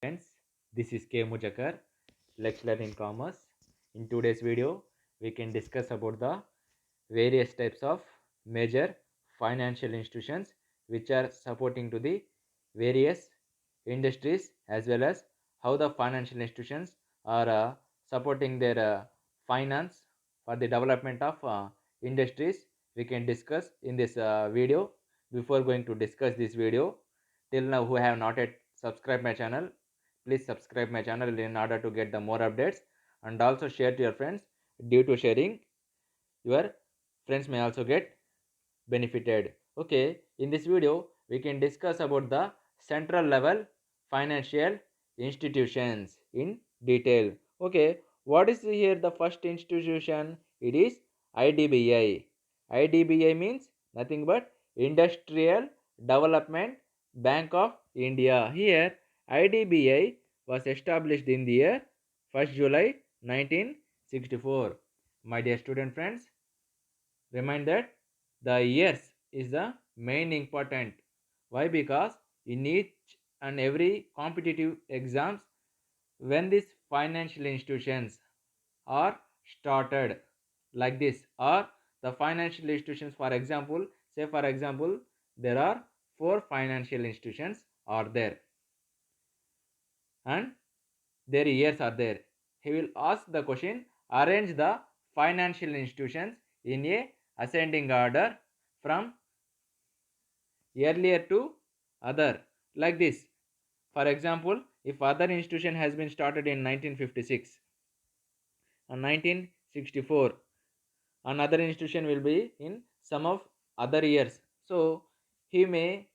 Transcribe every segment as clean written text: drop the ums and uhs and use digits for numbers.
Friends, this is K. Mujakar, lecturer in commerce. In today's video, we can discuss about the various types of major financial institutions which are supporting to the various industries, as well as how the financial institutions are supporting their finance for the development of industries. We can discuss in this video. Before going to discuss this video, till now who have not yet subscribed my channel, please subscribe my channel in order to get the more updates, and also share to your friends. Due to sharing, your friends may also get benefited. Okay, in this video we can discuss about the central level financial institutions in detail. Okay, what is here the first institution? It is IDBI. IDBI means nothing but Industrial Development Bank of India. Here IDBI was established in the year 1st July 1964. My dear student friends, remind that the years is the main important. Why? Because in each and every competitive exams, when these financial institutions are started like this, or the financial institutions, for example, say for example, there are four financial institutions are there and their years are there. He will ask the question, arrange the financial institutions in a ascending order from earlier to other, like this. For example, if other institution has been started in 1956 and 1964, another institution will be in some of other years. So he may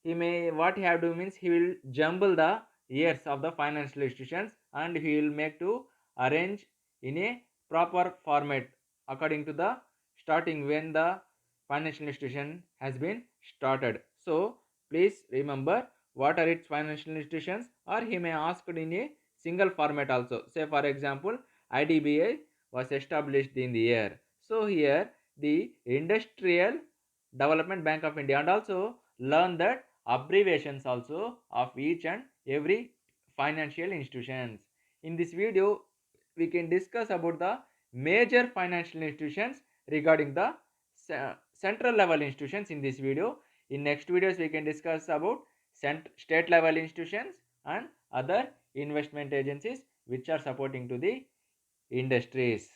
what he have to do means he will jumble the years of the financial institutions and he will make to arrange in a proper format according to the starting when the financial institution has been started. So please remember what are its financial institutions, or he may ask in a single format also. Say for example, IDBI was established in the year. So here the Industrial Development Bank of India, and also learn that abbreviations also of each and every financial institutions. In this video we can discuss about the major financial institutions regarding the central level institutions in this video. In next videos we can discuss about state level institutions and other investment agencies which are supporting to the industries.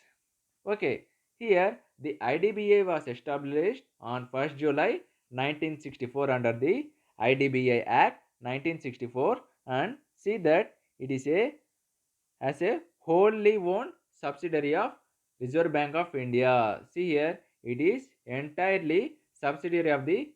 Okay, here the IDBI was established on 1st July 1964 under the IDBI Act 1964, and see that it is a wholly owned subsidiary of Reserve Bank of India. See here, it is entirely subsidiary of the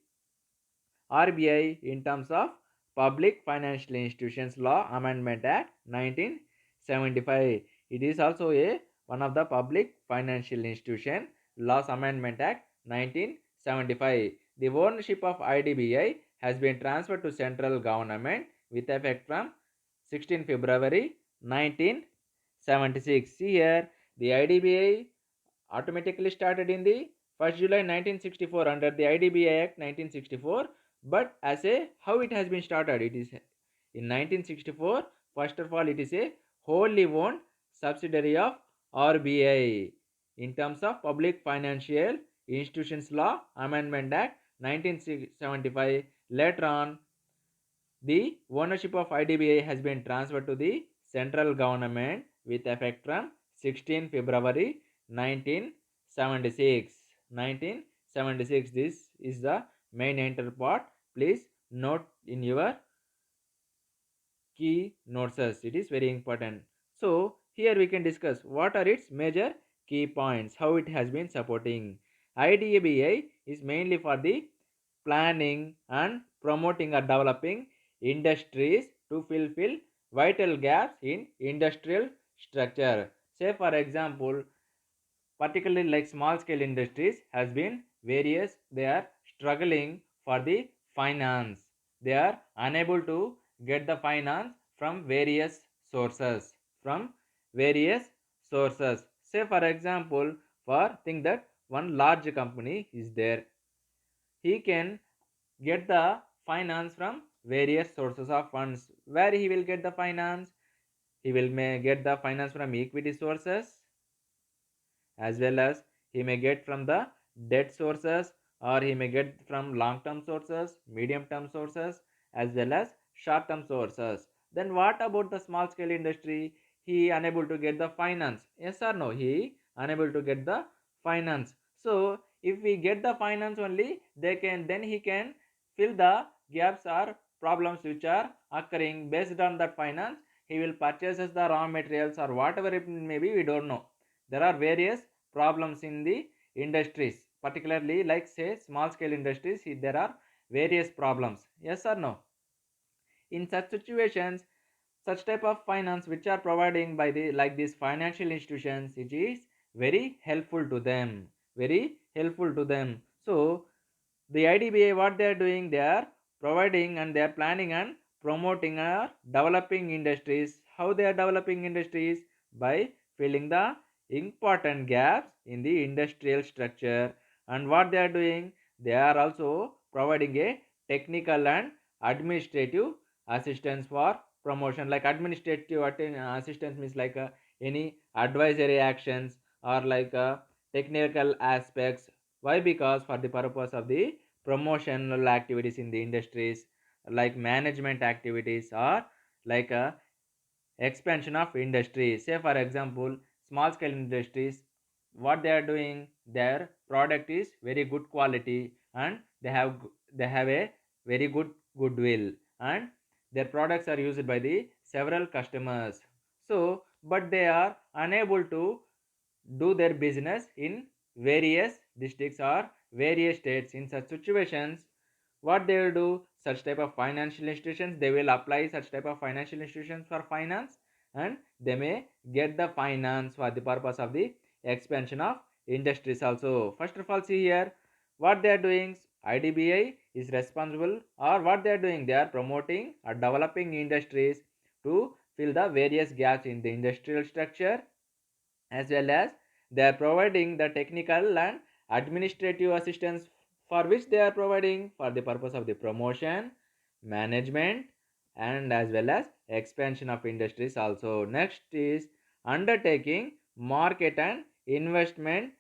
RBI in terms of Public Financial Institutions Law Amendment Act 1975. It is also a one of the Public Financial Institution Laws Amendment Act 1975. The ownership of IDBI has been transferred to central government with effect from 16 February 1976. See here, the IDBI automatically started in the 1st July 1964 under the IDBI Act 1964. But as a how it has been started, it is in 1964. First of all, it is a wholly owned subsidiary of RBI in terms of Public Financial Institutions Law Amendment Act 1975. Later on, the ownership of IDBI has been transferred to the central government with effect from 16 February 1976. 1976. This is the main enter part. Please note in your key notes. It is very important. So here we can discuss what are its major key points, how it has been supporting. IDBI is mainly for the planning and promoting or developing industries to fulfill vital gaps in industrial structure. Say for example, particularly like small scale industries has been various, they are struggling for the finance, they are unable to get the finance from from various sources. Say for example, for think that one large company is there, he can get the finance from various sources of funds. Where he will get the finance? He will may get the finance from equity sources, as well as he may get from the debt sources, or he may get from long term sources, medium term sources, as well as short term sources. Then what about the small scale industry? He unable to get the finance, yes or no? He unable to get the finance. So if we get the finance only, they can, then he can fill the gaps or problems which are occurring. Based on that finance, he will purchases the raw materials or whatever it may be, we don't know. There are various problems in the industries, particularly like say small scale industries. There are various problems, yes or no? In such situations, such type of finance which are providing by the like these financial institutions, it is very helpful to them, very helpful to them. So the IDBI, what they are doing, they are providing and they are planning and promoting or developing industries. How they are developing industries? By filling the important gaps in the industrial structure. And what they are doing? They are also providing a technical and administrative assistance for promotion. Like administrative assistance means like any advisory actions or like technical aspects. Why? Because for the purpose of the promotional activities in the industries, like management activities, or like a expansion of industry. Say for example, small scale industries, what they are doing, their product is very good quality, and they have a very good goodwill, and their products are used by the several customers. So but they are unable to do their business in various districts or various states. In such situations, what they will do, such type of financial institutions, they will apply such type of financial institutions for finance, and they may get the finance for the purpose of the expansion of industries also. First of all, see here what they are doing. IDBI is responsible, or what they are doing, they are promoting or developing industries to fill the various gaps in the industrial structure, as well as they are providing the technical and administrative assistance, for which they are providing for the purpose of the promotion, management, and as well as expansion of industries also. Next is undertaking market and investment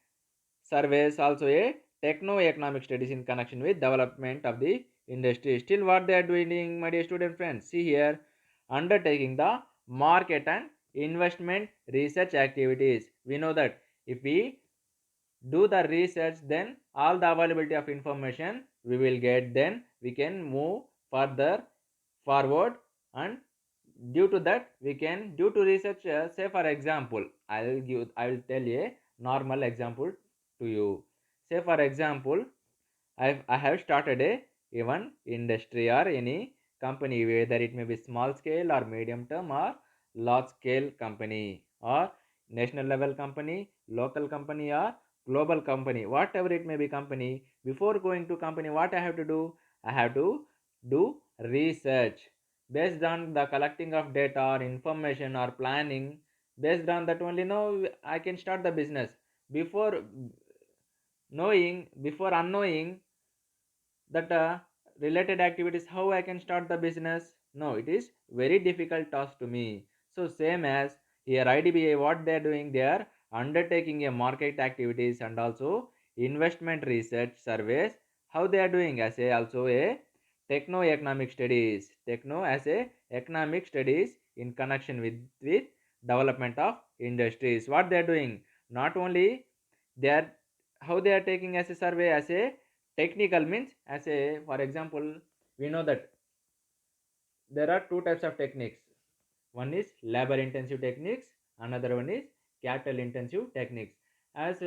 surveys, also a techno-economic studies in connection with development of the industry. Still what they are doing, my dear student friends, see here, undertaking the market and investment research activities. We know that if we do the research, then all the availability of information we will get, then we can move further forward. And due to that, we can, due to research, say for example, I will tell a normal example to you. Say for example, I have started a even industry or any company, whether it may be small scale or medium term or large scale company, or national level company, local company, or global company, whatever it may be company. Before going to company, what I have to do? I have to do research. Based on the collecting of data or information or planning, based on that only, now I can start the business. Before before unknowing that related activities, how I can start the business? No, it is very difficult task to me. So same as here, IDBA, what they are doing, they are undertaking a market activities and also investment research surveys. How they are doing? As a also a techno economic studies, techno as a economic studies in connection with development of industries. What they are doing, not only they are, how they are taking as a survey, as a technical means, as a for example, we know that there are two types of techniques. One is labor intensive techniques, another one is capital intensive techniques. As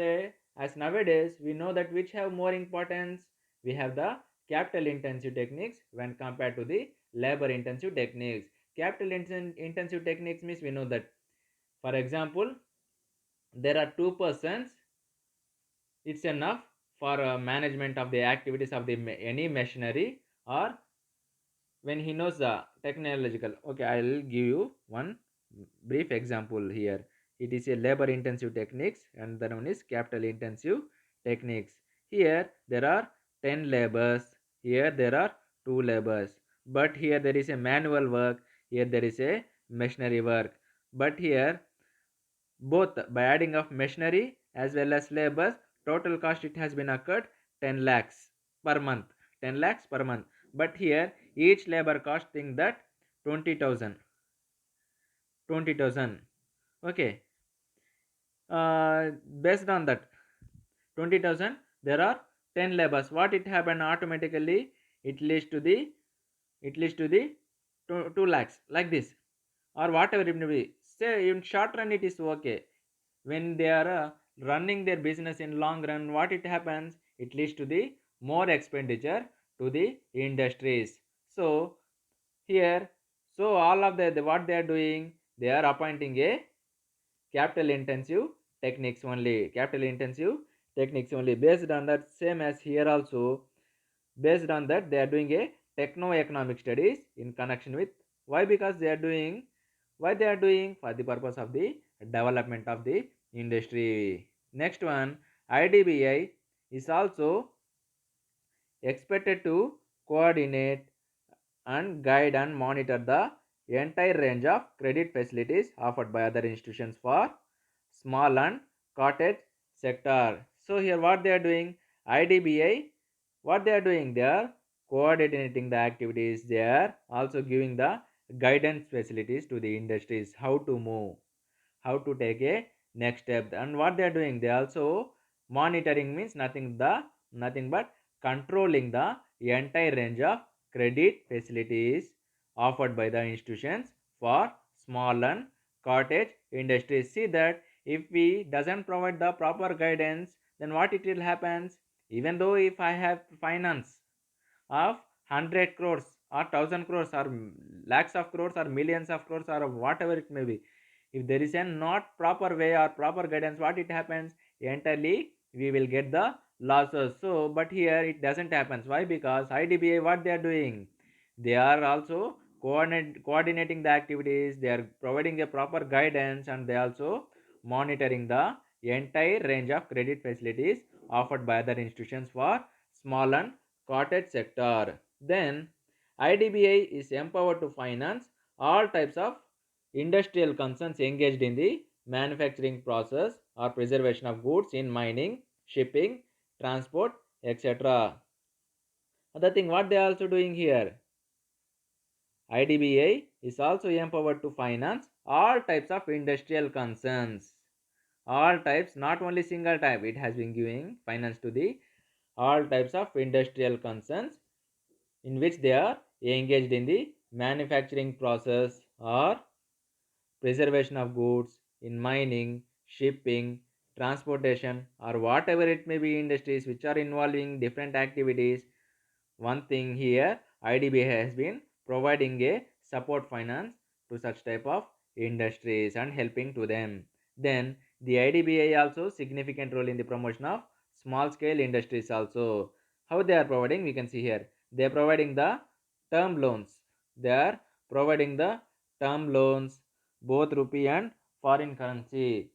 nowadays we know that which have more importance, we have the capital intensive techniques when compared to the labor intensive techniques. Intensive techniques means, we know that for example, there are two persons, it's enough for management of the activities of the any machinery, or when he knows the technological. Okay, I'll give you one brief example here. It is a labor intensive techniques, and the one is capital intensive techniques. Here there are 10 labors, here there are 2 labors. but here there is a manual work, here there is a machinery work. But here both by adding of machinery as well as labor, total cost it has been occurred 10 lakhs per month, 10 lakhs per month. But here each labor costing that 20,000, 20,000. Okay, based on that 20,000 there are 10 labors. What it happen automatically, it leads to the, it leads to the 2 lakhs like this, or whatever it may be. Say in short run it is okay. When they are running their business in long run, what it happens, it leads to the more expenditure to the industries. So here, so all of the what they are doing, they are appointing a capital intensive techniques only, capital intensive techniques only. Based on that, same as here also, based on that they are doing a techno economic studies in connection with, why, because they are doing, why they are doing, for the purpose of the development of the industry. Next one, IDBI is also expected to coordinate and guide and monitor the entire range of credit facilities offered by other institutions for small and cottage sector. So here what they are doing, IDBI, what they are doing, they are coordinating the activities, they are also giving the guidance facilities to the industries, how to move, how to take a next step. And what they are doing, they also monitoring, means nothing but controlling the entire range of credit facilities offered by the institutions for small and cottage industries. See that if we doesn't provide the proper guidance, then what it will happens, even though if I have finance of 100 crores or 1000 crores or lakhs of crores or millions of crores or whatever it may be, if there is a not proper way or proper guidance, what it happens, entirely we will get the losses. So but here it doesn't happen. Why? Because IDBI, what they are doing, they are also coordinating the activities, they are providing a proper guidance, and they also monitoring the entire range of credit facilities offered by other institutions for small and cottage sector. Then IDBI is empowered to finance all types of industrial concerns engaged in the manufacturing process or preservation of goods in mining, shipping, transport, etc. Other thing what they are also doing here, IDBI is also empowered to finance all types of industrial concerns. All types, not only single type, it has been giving finance to the all types of industrial concerns in which they are engaged in the manufacturing process or preservation of goods in mining, shipping, transportation, or whatever it may be industries which are involving different activities. One thing here, IDBI has been providing a support finance to such type of industries and helping to them. Then the IDBI also significant role in the promotion of small scale industries also. How they are providing, we can see here. They are providing the term loans. They are providing the term loans, both rupee and foreign currency.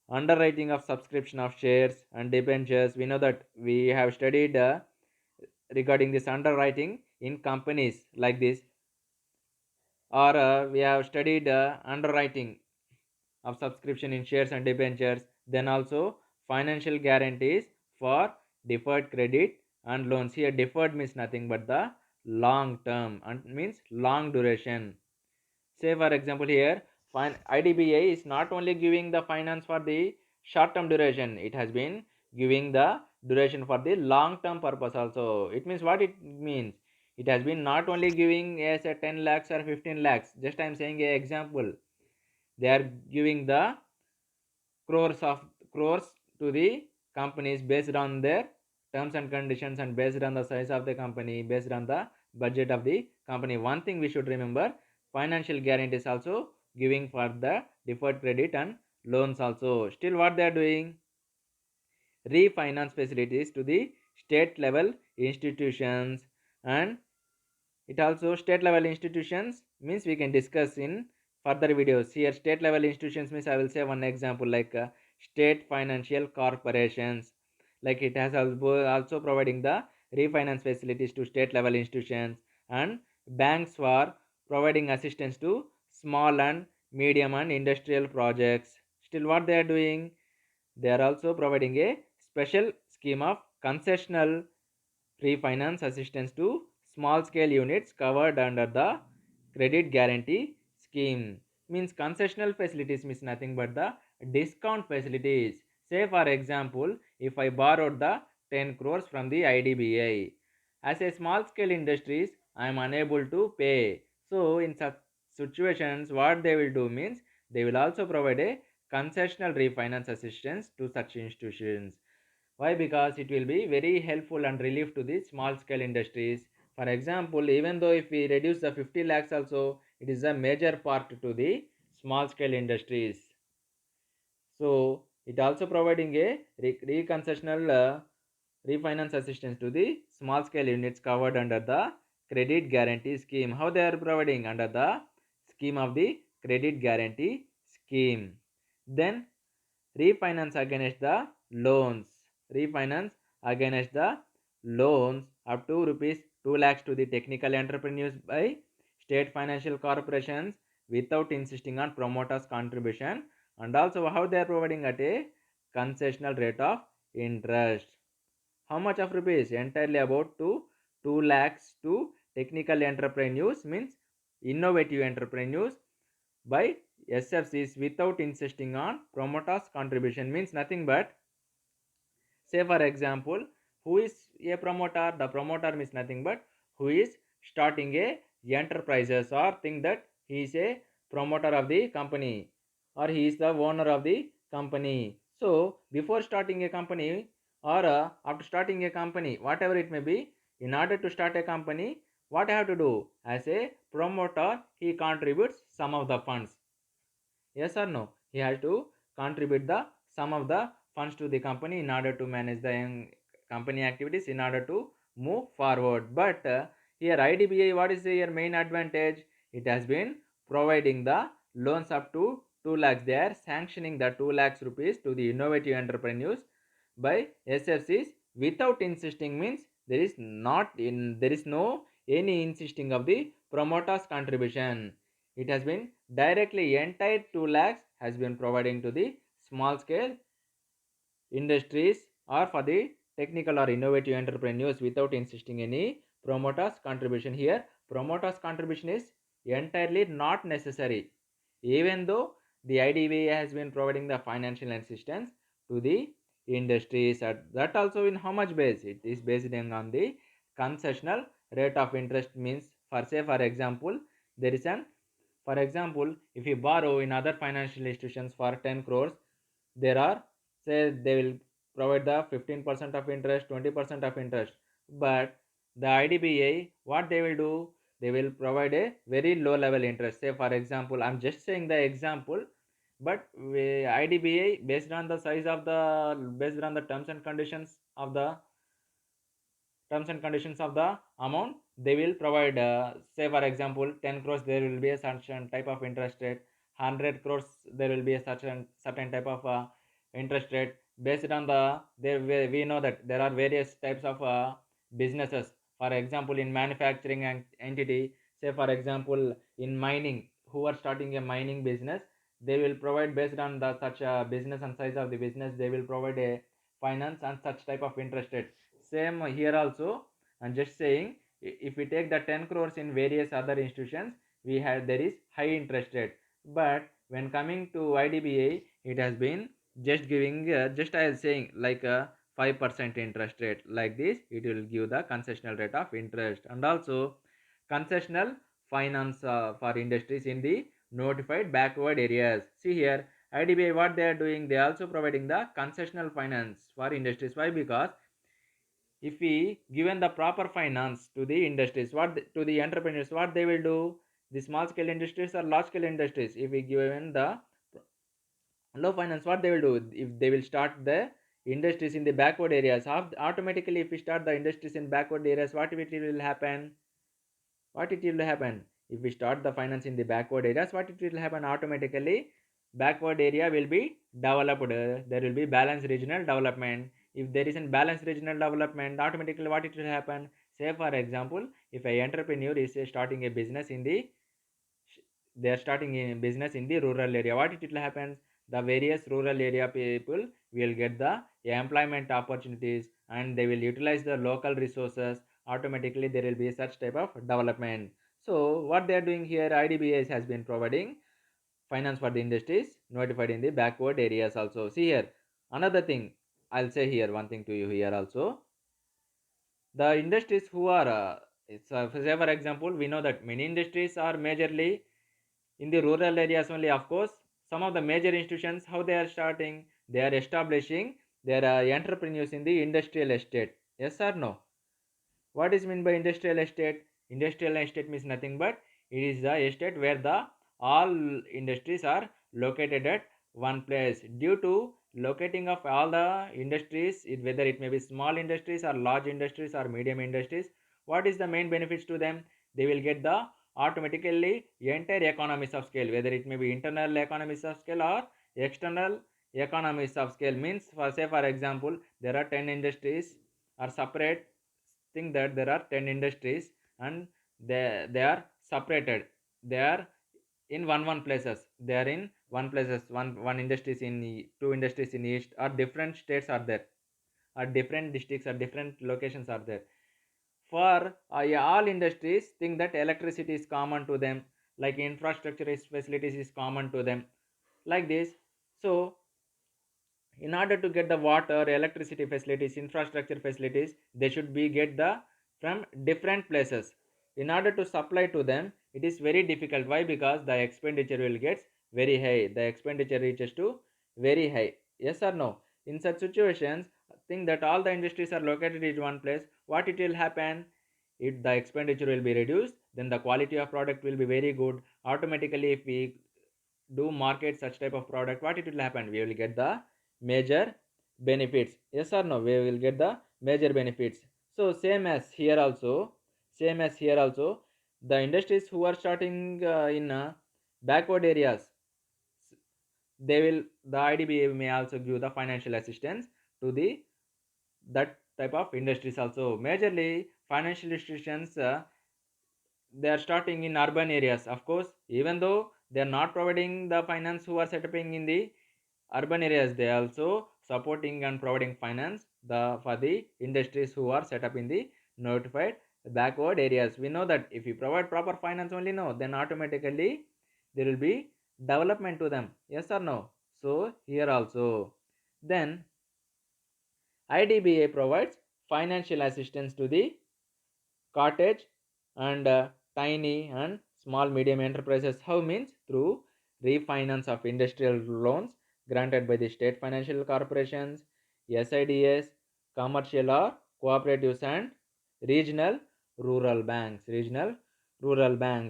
Underwriting of subscription of shares and debentures. We know that we have studied regarding this underwriting in companies like this, or we have studied underwriting of subscription in shares and debentures. Then also financial guarantees for deferred credit and loans. Here deferred means nothing but the long term and means long duration. Say for example here, IDBI is not only giving the finance for the short term duration, it has been giving the duration for the long term purpose also. It means what it means, it has been not only giving as a 10 lakhs or 15 lakhs, just I am saying a example, they are giving the crores to the companies based on their terms and conditions and based on the size of the company, based on the budget of the company. One thing we should remember, financial guarantees also giving for the deferred credit and loans also. Still what they are doing, refinance facilities to the state level institutions. And it also state level institutions means we can discuss in further videos. Here state level institutions means I will say one example like state financial corporations, like it has also providing the refinance facilities to state level institutions. And banks for providing assistance to small and medium and industrial projects. Still, what they are doing? They are also providing a special scheme of concessional refinance assistance to small scale units covered under the credit guarantee scheme. Means concessional facilities means nothing but the discount facilities. Say for example, if I borrowed the 10 crores from the IDBI, as a small scale industries I am unable to pay. So in such situations what they will do means they will also provide a concessional refinance assistance to such institutions. Why? Because it will be very helpful and relief to the small scale industries. For example, even though if we reduce the 50 lakhs also, it is a major part to the small scale industries. So it also providing a reconcessional refinance assistance to the small scale units covered under the credit guarantee scheme. How they are providing? Under the scheme of the credit guarantee scheme. Then refinance against the loans. Refinance against the loans up to rupees 2 lakhs to the technical entrepreneurs by state financial corporations without insisting on promoters contribution, and also how they are providing at a concessional rate of interest. How much of rupees? Entirely about to 2 lakhs to technical entrepreneurs, means innovative entrepreneurs by SFC'S without insisting on promoters contribution. Means nothing but, say for example, who is a promoter? The promoter means nothing but who is starting a enterprises or think that he is a promoter of the company or he is the owner of the company. So before starting a company or after starting a company, whatever it may be, in order to start a company, what I have to do? As a promoter, he contributes some of the funds. Yes or no? He has to contribute the sum of the funds to the company in order to manage the company activities in order to move forward. But here IDBI, what is their main advantage? It has been providing the loans up to 2 lakhs. They are sanctioning the 2 lakhs rupees to the innovative entrepreneurs by SFCs without insisting, means there is no any insisting of the promoters contribution. It has been directly entire 2 lakhs has been providing to the small scale industries or for the technical or innovative entrepreneurs without insisting any promoters contribution. Here promoters contribution is entirely not necessary, even though the IDBA has been providing the financial assistance to the industries. At that also in how much base? It is based on the concessional rate of interest. Means for say for example, there is an, for example, if you borrow in other financial institutions for 10 crores, there are, say they will provide the 15% of interest, 20% of interest. But the IDBA, what they will do? They will provide a very low level interest. Say for example, I'm just saying the example, but IDBA based on the size of the, based on the terms and conditions of the amount, they will provide, say for example 10 crores there will be a certain type of interest rate, 100 crores there will be a certain type of interest rate. Based on the, there we know that there are various types of businesses. For example, in manufacturing and entity, say for example in mining, who are starting a mining business, they will provide based on the such a business and size of the business, they will provide a finance and such type of interest rate. Same here also. I'm just saying, if we take the 10 crores in various other institutions, we have, there is high interest rate. But when coming to IDBA, it has been just giving, just I was saying like a 5% interest rate. Like this it will give the concessional rate of interest. And also concessional finance for industries in the notified backward areas. See here, IDBI what they are doing, they are also providing the concessional finance for industries. Why? Because if we given the proper finance to the industries, to the entrepreneurs, what they will do? The small scale industries or large scale industries, if we given the low finance, what they will do? If they will start the industries in the backward areas, automatically if we start the industries in backward areas, what it will happen? What it will happen? If we start the finance in the backward areas, what it will happen? Automatically backward area will be developed. There will be balanced regional development. If there is a balanced regional development, automatically what it will happen? Say for example, if a entrepreneur is starting a business in the they are starting a business in the rural area, what it will happen, the various rural area people will get the employment opportunities and they will utilize the local resources. Automatically there will be such type of development. So what they are doing here, IDBIs has been providing finance for the industries notified in the backward areas also. See here, another thing I'll say here, one thing to you here also, the industries who are say for example, we know that many industries are majorly in the rural areas only. Of course, some of the major institutions, how they are starting, they are establishing their entrepreneurs in the industrial estate. Yes or no? What is meant by industrial estate? Industrial estate means nothing but it is the estate where the all industries are located at one place. Due to locating of all the industries, whether it may be small industries or large industries or medium industries, what is the main benefits to them? They will get the automatically entire economies of scale, whether it may be internal economies of scale or external economies of scale. Means for say for example, there are 10 industries are separate. Think that there are 10 industries and they are separated, they are in one places, they are in one places, one industries in two industries in east or different states are there, or different districts or different locations are there. For yeah, all industries think that electricity is common to them, like infrastructure is facilities is common to them, like this. So in order to get the water, electricity facilities, infrastructure facilities, they should be get the from different places. In order to supply to them, it is very difficult. Why? Because the expenditure will get very high, the expenditure reaches to very high. Yes or no? In such situations, think that all the industries are located in one place, what it will happen, if the expenditure will be reduced, then the quality of product will be very good. Automatically if we do market such type of product, what it will happen, we will get the major benefits. Yes or no? We will get the major benefits. So same as here also, the industries who are starting in backward areas, they will, the IDBA may also give the financial assistance to the that type of industries also. Majorly financial institutions they are starting in urban areas. Of course, even though they are not providing the finance who are setting in the urban areas, they are also supporting and providing finance the for the industries who are set up in the notified backward areas. We know that if you provide proper finance only, no, then automatically there will be development to them. Yes or no? So here also, then IDBA provides financial assistance to the cottage and tiny and small medium enterprises. How? Means through refinance of industrial loans granted by the state financial corporations, SIDS, commercial or cooperatives, and regional rural banks.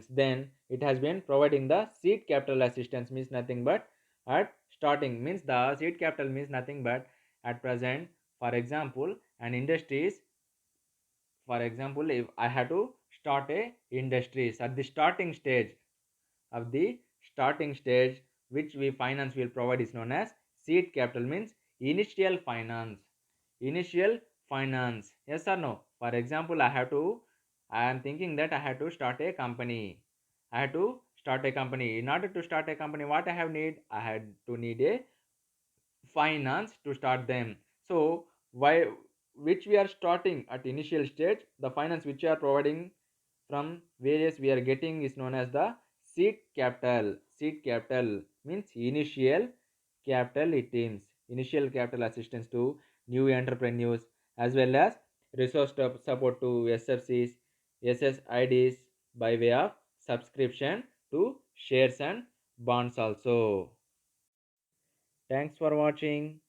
Then it has been providing the seed capital assistance. Means nothing but at starting, means the seed capital means nothing but at present, for example, an industry is, for example, if I had to start a industries at the starting stage, of the starting stage, which we finance will provide is known as seed capital. Means initial finance. Yes or no? For example, I am thinking that I had to start a company. I had to start a company. In order to start a company, what I had to need a finance to start them. So why, which we are starting at initial stage, the finance which we are providing from various we are getting is known as the seed capital means initial capital. It means initial capital assistance to new entrepreneurs, as well as resource support to SFCs, SSIDs by way of subscription to shares and bonds also. Thanks for watching.